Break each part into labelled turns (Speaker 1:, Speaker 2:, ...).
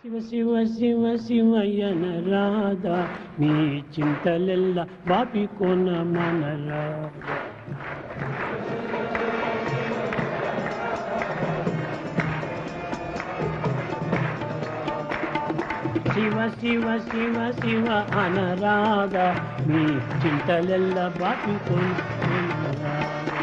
Speaker 1: శివ శివ శివ శివయ్యన రాధా మీ చింతలెల్ల బాపి కొన మన రాధా. శివ శివ శివ శివ అనరాధా మీ చింతలెల్ల బాపి కొన మన రాధా.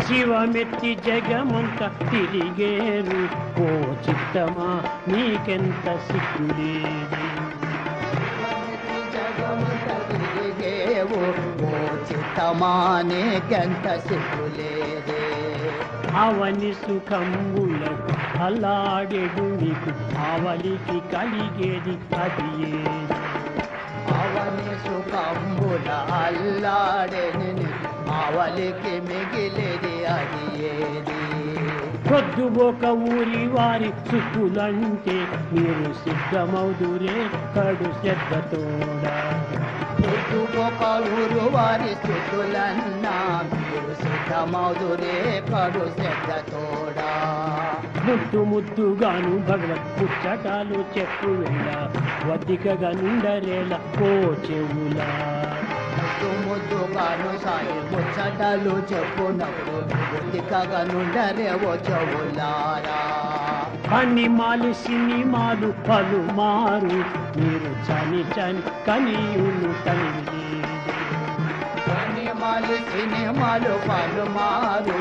Speaker 1: శివమెత్తి జగమంత తిరిగేరు ఓ చిత్తమా నీకెంత సిగ్గులేదు.
Speaker 2: ఓ చిత్తమా నీకెంత సిగ్గులేదే.
Speaker 1: అవని సుఖంబులకు అల్లాడెడు నీకు ఆవలికి కలిగేది అది ఏది.
Speaker 2: అవని సుఖంబుల అల్లాడెను ఆవలికి మిగిలేది అది ఏది.
Speaker 1: పొద్దుబోక ఊరి వారి సుక్కులంటే మీరు సిద్ధమౌదురే కడు శ్రద్ధతోడా.
Speaker 2: పొద్దుబోక ఊరు వారి స్థుతులన్నా మీరు సిద్ధమౌదురే కడు శ్రద్ధతోడా.
Speaker 1: ముద్దు ముద్దుగాను భగవత్ పుచ్చటాలు చెప్పు వేళ వద్దికగా నుండరేలా ఓ చెవులా.
Speaker 2: ముద్దుగాను సాయి ముచ్చటలు చెప్పునప్పుడు బుద్ధికగా నుండరేవో చెవులారా.
Speaker 1: అనిమాలు సినిమాలు పలుమారు మీరు చని చని కనియును తనివి.
Speaker 2: అనిమాలు సినిమాలు పలుమారు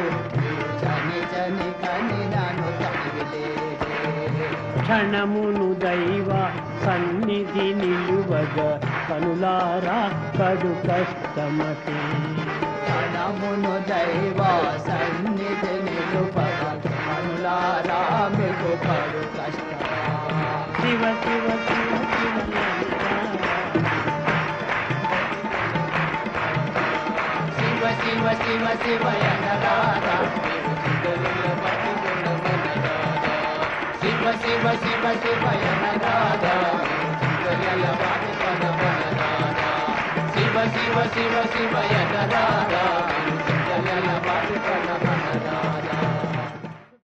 Speaker 2: చని చని కని నన్ను తనివిలేదే.
Speaker 1: క్షణమును దైవ సన్నిధి నిలువగా కనులారా కడు కష్టమతే.
Speaker 2: క్షణమును దైవ సన్నిధి నిలుపగా కనులారా మీకు కడు కష్టం.
Speaker 1: శివ శివ శివ శివ
Speaker 2: శివ శివ శివ శివయన రాధా. శివ శివ శివ శివయన రాధా. శివ శివ శివ శివయన రాధా.